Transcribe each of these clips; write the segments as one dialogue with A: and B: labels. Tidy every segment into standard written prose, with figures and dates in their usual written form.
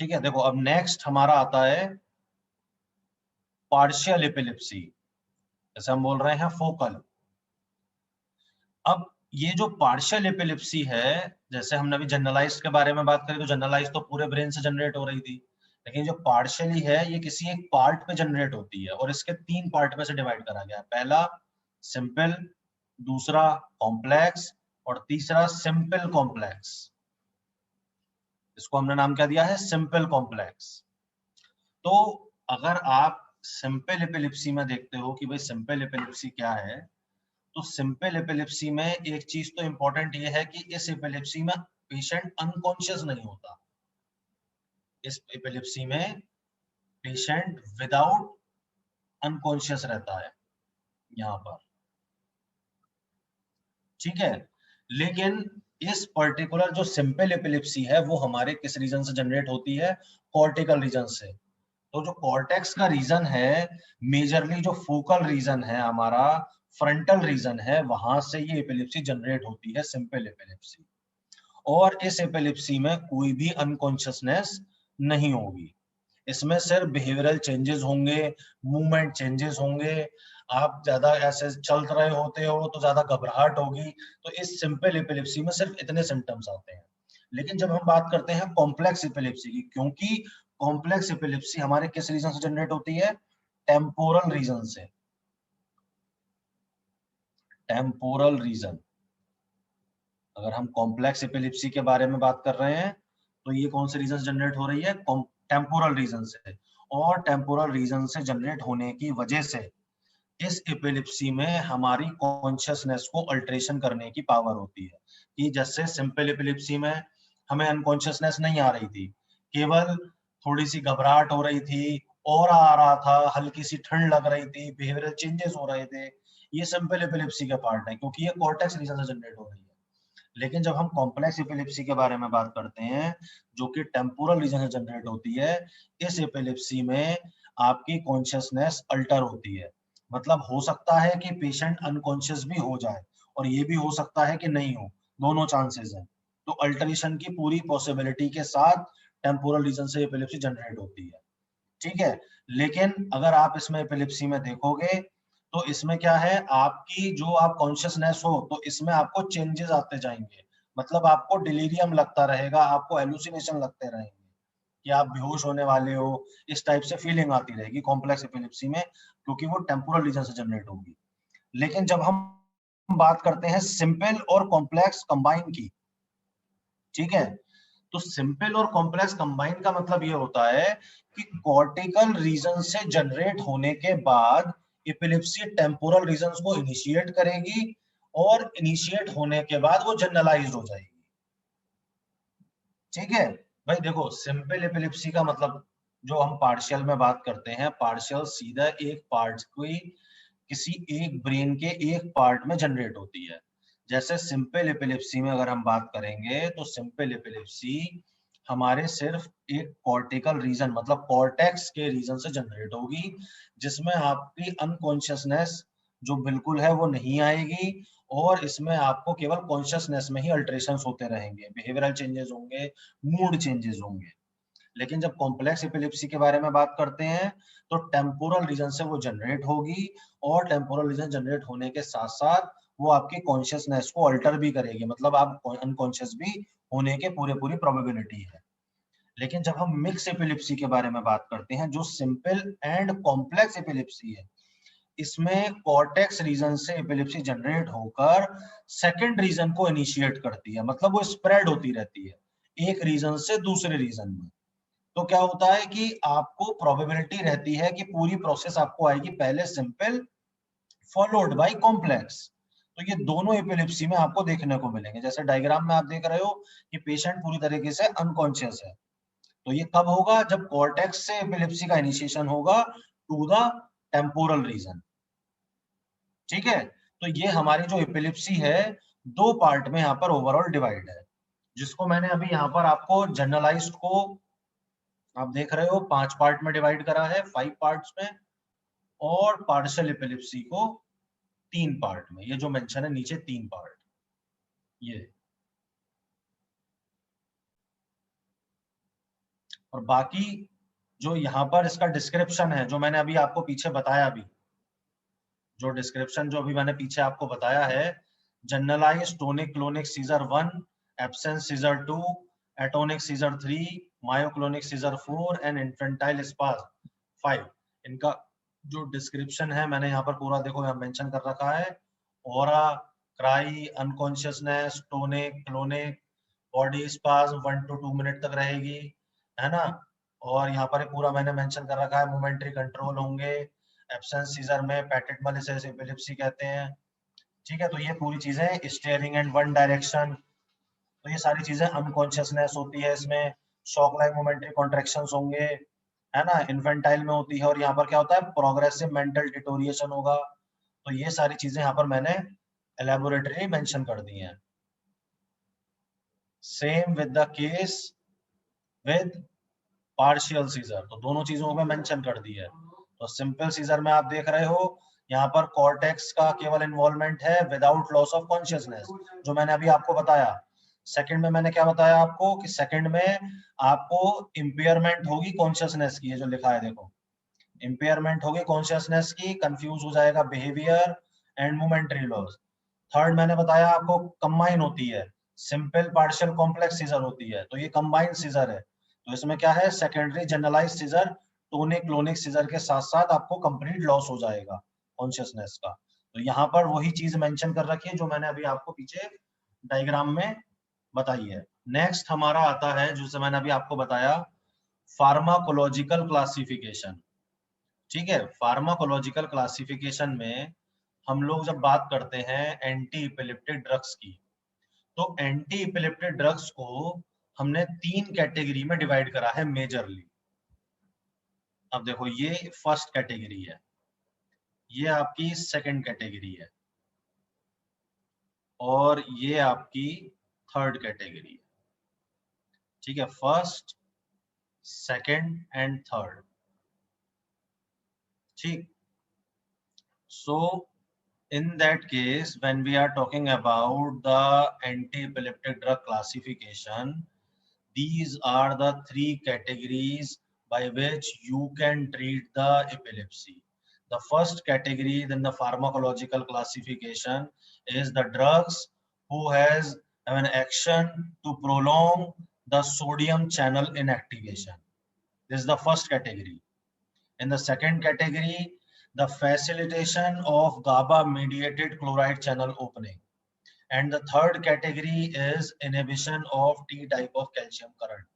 A: ठीक है, देखो अब नेक्स्ट हमारा आता है पार्शियल एपिलेप्सी, जैसे हम बोल रहे हैं फोकल। अब ये जो पार्शियल एपिलेप्सी है, जैसे हमने अभी जनरलाइज्ड के बारे में बात करी, तो जनरलाइज्ड तो पूरे ब्रेन से जनरेट हो रही थी, लेकिन जो पार्शियली है ये किसी एक पार्ट पे जनरेट होती है, और इसके 3 पार्ट में से डिवाइड करा गया है। पहला सिंपल, दूसरा कॉम्प्लेक्स, और तीसरा सिंपल कॉम्प्लेक्स। इसको हमने नाम क्या दिया है, सिंपल कॉम्प्लेक्स। तो अगर आप सिंपल एपिलेप्सी में देखते हो कि भाई सिंपल एपिलेप्सी क्या है, तो सिंपल एपिलेप्सी में एक चीज तो इंपॉर्टेंट ये है कि इस एपिलेप्सी में पेशेंट अनकॉन्शियस नहीं होता। इस एपिलेप्सी में पेशेंट विदाउट अनकॉन्शियस रहता है यहाँ पर, ठीक है। लेकिन इस पर्टिकुलर जो सिंपल एपिलेप्सी है वो हमारे किस रीजन से जनरेट होती है, कॉर्टिकल रीजन से। तो जो कॉर्टेक्स का रीजन है, मेजरली जो फोकल रीजन है हमारा, फ्रंटल रीजन है, वहां से ये एपिलेप्सी जनरेट होती है, सिंपल एपिलेप्सी। और इस एपिलेप्सी में कोई भी अनकॉन्शियसनेस नहीं होगी। इसमें सिर्फ बिहेवियरल चेंजेस होंगे, मूवमेंट चेंजेस होंगे। आप ज्यादा ऐसे चल रहे होते हो तो ज्यादा घबराहट होगी। तो इस सिंपल एपिलेप्सी में सिर्फ इतने सिम्टम्स आते हैं। लेकिन जब हम बात करते हैं कॉम्प्लेक्स एपिलेप्सी की, क्योंकि कॉम्प्लेक्स एपिलेप्सी हमारे किस रीजन से जनरेट होती है, टेम्पोरल रीजन से। टेम्पोरल रीजन, अगर हम कॉम्प्लेक्स एपिलेप्सी के बारे में बात कर रहे हैं तो ये कौन से रीजन से जनरेट हो रही है, टेम्पोरल रीजन से। और टेम्पोरल रीजन से जनरेट होने की वजह से इस एपिलेप्सी में हमारी कॉन्शियसनेस को अल्टरेशन करने की पावर होती है। कि जैसे सिंपल एपिलेप्सी में हमें अनकॉन्शियसनेस नहीं आ रही थी, केवल थोड़ी सी घबराहट हो रही थी, और आ रहा था, हल्की सी ठंड लग रही थी, बिहेवियरल चेंजेस हो रहे थे। ये सिंपल एपिलेप्सी का पार्ट है, क्योंकि ये कॉर्टेक्स रीजन से जनरेट हो रही है। लेकिन जब हम कॉम्प्लेक्स एपिलेप्सी के बारे में बात करते हैं, जो कि टेम्पोरल रीजन से जनरेट होती है, इस एपिलेप्सी में आपकी कॉन्शियसनेस अल्टर होती है। मतलब हो सकता है कि पेशेंट अनकॉन्शियस भी हो जाए, और ये भी हो सकता है कि नहीं हो, दोनों चांसेस हैं। तो अल्टरेशन की पूरी पॉसिबिलिटी के साथ टेम्पोरल रीजन से एपिलेप्सी जनरेट होती है, ठीक है। लेकिन अगर आप इसमें एपिलेप्सी में देखोगे तो इसमें क्या है, आपकी जो आप कॉन्शियसनेस हो तो इसमें आपको चेंजेस आते जाएंगे। मतलब आपको डिलीरियम लगता रहेगा, आपको एलुसिनेशन लगते रहेंगे कि आप बेहोश होने वाले हो, इस टाइप से फीलिंग आती रहेगी कॉम्प्लेक्स एपिलेप्सी में, क्योंकि वो टेम्पोरल रीजन से जनरेट होगी। लेकिन जब हम बात करते हैं सिंपल और कॉम्प्लेक्स कंबाइन की, ठीक है, तो सिंपल और कॉम्प्लेक्स कंबाइन का मतलब ये होता है कि कॉर्टिकल रीजन से जनरेट होने के बाद एपिलेप्सी टेम्पोरल रीजन को इनिशिएट करेगी, और इनिशिएट होने के बाद वो जनरलाइज हो जाएगी, ठीक है। भाई देखो, सिंपल एपिलेप्सी का मतलब, जो हम पार्शियल में बात करते हैं, पार्शियल सीधा एक पार्ट की, किसी एक ब्रेन के एक पार्ट में जनरेट होती है। जैसे सिंपल एपिलेप्सी में अगर हम बात करेंगे तो सिंपल एपिलेप्सी हमारे सिर्फ एक कॉर्टिकल रीजन, मतलब कॉर्टेक्स के रीजन से जनरेट होगी, जिसमें आपकी अनकॉन्शियसनेस जो बिल्कुल है वो नहीं आएगी, और इसमें आपको केवल कॉन्शियसनेस में ही अल्टरेशंस होते रहेंगे, बिहेवियरल चेंजेस होंगे, मूड चेंजेस होंगे। लेकिन जब कॉम्प्लेक्स एपिलेप्सी के बारे में बात करते हैं तो टेम्पोरल रीजन से वो जनरेट होगी, और टेम्पोरल रीजन जनरेट होने के साथ साथ वो आपकी कॉन्शियसनेस को अल्टर भी करेगी, मतलब आप अनकॉन्शियस भी होने के पूरे पूरी प्रोबेबिलिटी है। लेकिन जब हम मिक्स एपिलेप्सी के बारे में बात करते हैं, जो सिंपल एंड कॉम्प्लेक्स एपिलेप्सी है, इसमें कॉर्टेक्स रीजन से एपिलेप्सी जनरेट होकर सेकंड रीजन को इनिशिएट करती है, मतलब वो स्प्रेड होती रहती है एक रीजन से दूसरे रीजन में। तो क्या होता है कि आपको प्रोबेबिलिटी रहती है कि पूरी प्रोसेस आपको आएगी पहले सिंपल फॉलोड बाय कॉम्प्लेक्स। तो ये दोनों एपिलेप्सी में आपको देखने को मिलेंगे। जैसे डायग्राम में आप देख रहे हो कि पेशेंट पूरी तरीके से अनकॉन्शियस है, तो ये कब होगा, जब कॉर्टेक्स से एपिलेप्सी का इनिशिएशन होगा टू द टेम्पोरल रीजन, ठीक है। तो ये हमारी जो एपिलेप्सी है, दो पार्ट में यहाँ पर ओवरऑल डिवाइड है, जिसको मैंने अभी यहाँ पर आपको जनरलाइज्ड को आप देख रहे हो 5 पार्ट में डिवाइड करा है, 5 पार्ट्स में, और पार्शियल एपिलेप्सी को 3 पार्ट में, ये जो मेंशन है नीचे 3 पार्ट, ये और बाकी जो यहाँ पर इसका डिस्क्रिप्शन है, जो मैंने अभी आपको पीछे बताया, अभी जो डिस्क्रिप्शन जो अभी मैंने पीछे आपको बताया है, generalized tonic clonic seizure 1, absence seizure 2, atonic seizure 3, myoclonic seizure 4 and infantile spasms 5, इनका जो डिस्क्रिप्शन है मैंने यहाँ पर पूरा देखो यहाँ मेंशन कर रखा है। Aura, cry, unconsciousness, tonic, clonic, body spasm 1 to 2 minute तक रहेगी, है ना। और यहाँ पर पूरा मैंने मेंशन कर रखा है, मोमेंट्री कंट्रोल होंगे, एब्सेंस सीजर में पैटेट एपिलेप्सी कहते हैं। ठीक है, तो ये पूरी चीजें, स्टीयरिंग एंड वन डायरेक्शन, तो ये सारी चीजें, अनकॉन्शियसनेस होती है इसमें, शॉक लाइक मोमेंट्री कॉन्ट्रैक्शंस होंगे, है ना, इन्फेंटाइल में होती है, और यहाँ पर क्या होता है, प्रोग्रेसिव मेंटल डिटोरिएशन होगा। तो ये सारी चीजें यहाँ पर मैंने एलैबोरेटरी मेंशन कर दी हैं। Same with the case with partial seizure, तो दोनों चीजों में मेंशन कर दी है। तो सिंपल सीजर में आप देख रहे हो यहाँ पर कॉर्टेक्स का केवल इन्वॉल्वमेंट है विदाउट लॉस ऑफ कॉन्शियसनेस, जो मैंने अभी आपको बताया। सेकंड में मैंने क्या बताया आपको कि सेकंड में आपको इंपेयरमेंट होगी कॉन्शियसनेस की, ये जो लिखा है देखो, इंपेयरमेंट होगी कॉन्शियसनेस की, कंफ्यूज हो जाएगा behaviour and momentary loss. Third मैंने बताया आपको कंबाइन होती है, सिंपल पार्शियल कॉम्प्लेक्स सीजर होती है, तो ये कंबाइंड सीजर है। तो इसमें क्या है, secondary generalized seizure, tonic clonic seizure के साथ साथ आपको कंप्लीट लॉस हो जाएगा कॉन्शियसनेस का। तो यहाँ पर वही चीज मेंशन कर रखी है जो मैंने अभी आपको पीछे डायग्राम में बताई है। नेक्स्ट हमारा आता है, जिसे मैंने अभी आपको बताया, फार्माकोलॉजिकल क्लासिफिकेशन। ठीक है, फार्माकोलॉजिकल क्लासिफिकेशन में हम लोग जब बात करते हैं एंटी इपिलेप्टिक ड्रग्स की, तो एंटी इपिलेप्टिक ड्रग्स को हमने 3 कैटेगरी में डिवाइड करा है मेजरली। अब देखो, ये फर्स्ट कैटेगरी है, ये आपकी सेकंड कैटेगरी है, और ये आपकी थर्ड कैटेगरी है। ठीक है, फर्स्ट, सेकंड एंड थर्ड। ठीक, सो in that case, when we are talking about the anti-epileptic drug classification, these are the 3 categories by which you can treat the epilepsy. The first category in the pharmacological classification is the drugs who has an action to prolong the sodium channel inactivation. This is the first category. In the second category, the facilitation of GABA-mediated chloride channel opening. And the third category is inhibition of T type of calcium current.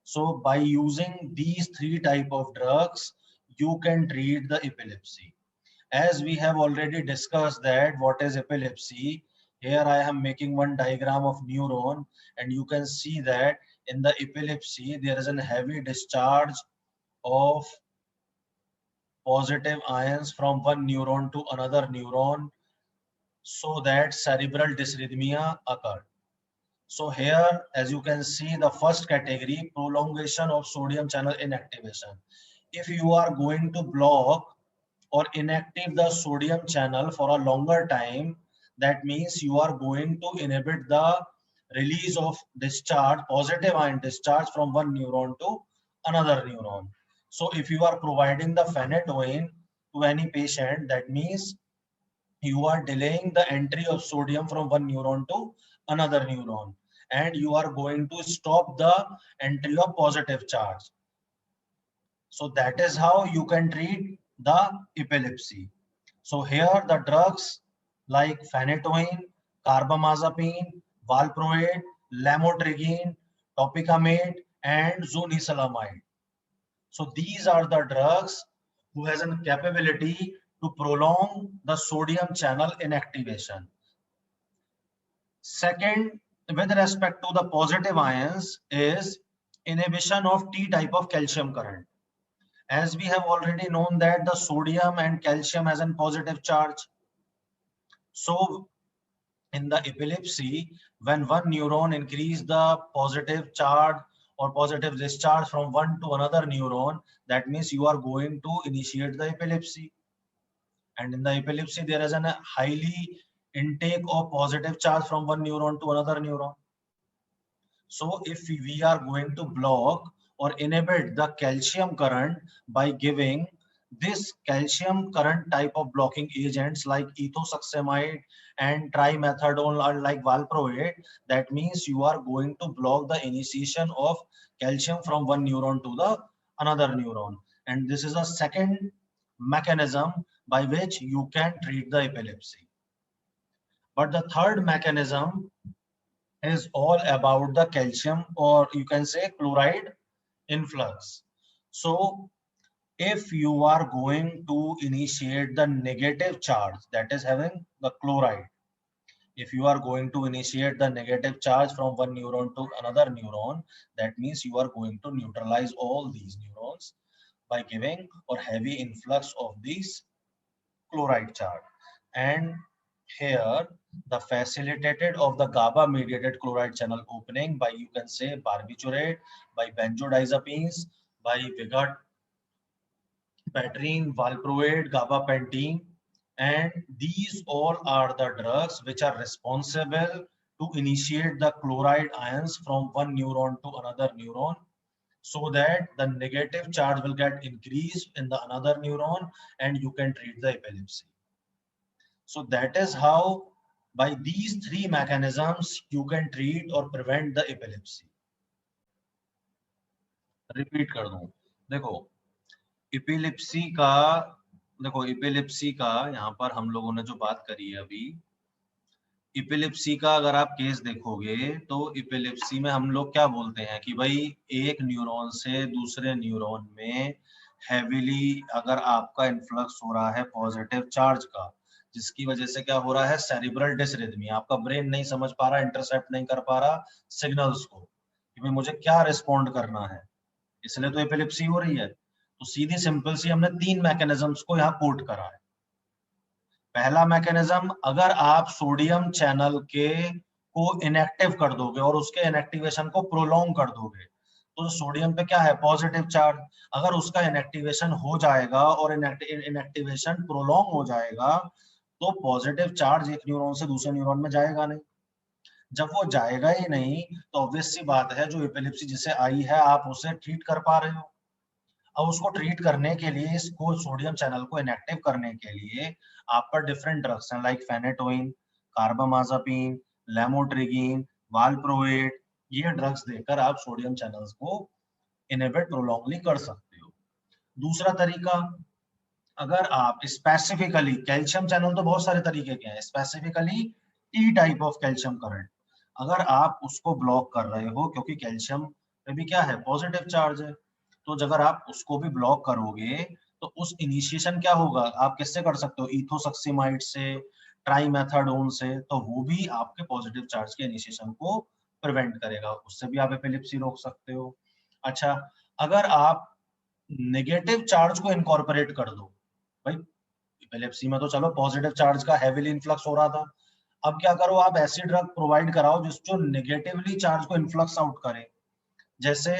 A: So by using these 3 type of drugs, you can treat the epilepsy. As we have already discussed that what is epilepsy, here I am making one diagram of neuron, and you can see that in the epilepsy, there is a heavy discharge of positive ions from one neuron to another neuron, so that cerebral dysrhythmia occurred. So here, as you can see, the first category, prolongation of sodium channel inactivation. If you are going to block or inactive the sodium channel for a longer time, that means you are going to inhibit the release of discharge, positive ion discharge from one neuron to another neuron. So if you are providing the phenytoin to any patient, that means you are delaying the entry of sodium from one neuron to another neuron, and you are going to stop the entry of positive charge. So that is how you can treat the epilepsy. So here the drugs like phenytoin, carbamazepine, valproate, lamotrigine, topicamate, and zonisamide. So these are the drugs who has a capability to prolong the sodium channel inactivation. Second, with respect to the positive ions, is inhibition of T type of calcium current. As we have already known that the sodium and calcium has a positive charge. So in the epilepsy, when one neuron increase the positive charge or positive discharge from one to another neuron, that means you are going to initiate the epilepsy. And in the epilepsy, there is a highly intake of positive charge from one neuron to another neuron. So if we are going to block or inhibit the calcium current by giving this calcium current type of blocking agents like ethosuximide and trimethadone or like valproate, that means you are going to block the initiation of calcium from one neuron to the another neuron. And this is a second mechanism by which you can treat the epilepsy. But the third mechanism is all about the calcium, or you can say chloride influx. So if you are going to initiate the negative charge that is having the chloride, if you are going to initiate the negative charge from one neuron to another neuron, that means you are going to neutralize all these neurons by giving or heavy influx of these chloride charge. And here the facilitated of the GABA mediated chloride channel opening by, you can say, barbiturate, by benzodiazepines, by vigabatrin, valproate, gabapentin, and these all are the drugs which are responsible to initiate the chloride ions from one neuron to another neuron, so that the negative charge will get increased in the another neuron and you can treat the epilepsy. So that is how by these three mechanisms you can treat or prevent the epilepsy. Repeat कर दूं, देखो epilepsy का यहाँ पर हम लोगों ने जो बात करी है अभी, एपिलेप्सी का अगर आप केस देखोगे तो एपिलेप्सी में हम लोग क्या बोलते हैं कि भाई एक न्यूरॉन से दूसरे न्यूरॉन में हैवीली अगर आपका इन्फ्लक्स हो रहा है पॉजिटिव चार्ज का, जिसकी वजह से क्या हो रहा है, सेरिब्रल डिसरिथमी, आपका ब्रेन नहीं समझ पा रहा, इंटरसेप्ट नहीं कर पा रहा सिग्नल्स को कि भाई मुझे क्या रिस्पॉन्ड करना है, इसलिए तो एपिलेप्सी हो रही है। तो सीधी सिंपल सी हमने तीन मैकेनिज्म्स को यहाँ कोट करा है। पहला मैकेनिज्म, अगर आप सोडियम चैनल के को इनएक्टिव कर दोगे और उसके इनएक्टिवेशन को प्रोलॉन्ग कर दोगे, तो सोडियम पे क्या है, पॉजिटिव चार्ज, अगर उसका इनएक्टिवेशन हो जाएगा और इनएक्टिवेशन प्रोलॉन्ग हो जाएगा तो पॉजिटिव चार्ज एक न्यूरॉन से दूसरे न्यूरॉन में जाएगा नहीं। जब वो जाएगा ही नहीं तो ऑब्वियस सी बात है जो एपिलेप्सी जिसे आई है आप उसे ट्रीट कर पा रहे हो। अब उसको ट्रीट करने के लिए, इसको सोडियम चैनल को इनएक्टिव करने के लिए आप पर डिफरेंट ड्रग्स हैं लाइक फेनेटोइन, कार्बामाज़ेपिन, लेमोट्रिगिन, वालप्रोएट, ये ड्रग्स देकर आप सोडियम चैनल्स को इनहिबिट प्रोलॉन्गली कर सकते हो। दूसरा तरीका, अगर आप स्पेसिफिकली कैल्शियम चैनल, तो बहुत सारे तरीके के हैं, specifically T type of calcium current, अगर आप उसको ब्लॉक कर रहे हो क्योंकि कैल्शियम में भी क्या है, पॉजिटिव चार्ज है, तो अगर आप उसको भी ब्लॉक करोगे तो उस इनिशिएशन क्या होगा, आप किससे कर सकते हो, इथोसक्सिमाइड से, ट्राइमेथाडोन से, तो वो भी आपके पॉजिटिव चार्ज के इनिशिएशन को प्रिवेंट करेगा, उससे भी आप एपिलेप्सी रोक सकते हो। अच्छा, अगर आप नेगेटिव चार्ज को इनकॉर्पोरेट कर दो, भाई एपिलेप्सी में तो चलो पॉजिटिव चार्ज का हेवीली इन्फ्लक्स हो रहा था, अब क्या करो, आप ऐसी ड्रग प्रोवाइड कराओ जो नेगेटिवली चार्ज को इन्फ्लक्स आउट करे। जैसे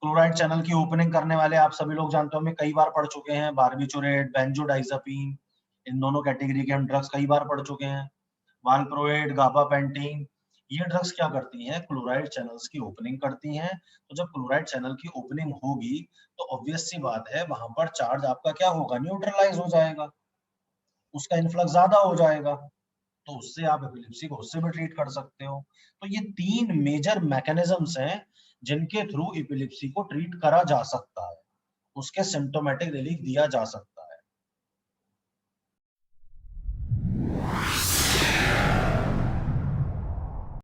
A: क्लोराइड चैनल की ओपनिंग करने वाले आप सभी लोग जानते होंगे, कई बार पढ़ चुके हैं, बार्बिटूरेट, बेंजोडाइजापीन, इन दोनों कैटेगरी के हम ड्रग्स कई बार पढ़ चुके हैं। वालप्रोएट, गाबापेंटिन, ये ड्रग्स क्या करती हैं, क्लोराइड चैनल्स की ओपनिंग करती हैं। तो जब क्लोराइड चैनल की ओपनिंग होगी तो ऑब्वियस सी बात है वहां पर चार्ज आपका क्या होगा, न्यूट्रलाइज हो जाएगा, उसका इन्फ्लक्स ज्यादा हो जाएगा, तो उससे आप एपिलेप्सी को उससे भी ट्रीट कर सकते हो। तो ये तीन मेजर मैकेनिज्म्स हैं जिनके थ्रू एपिलेप्सी को ट्रीट करा जा सकता है, उसके सिम्टोमेटिक रिलीफ दिया जा सकता है।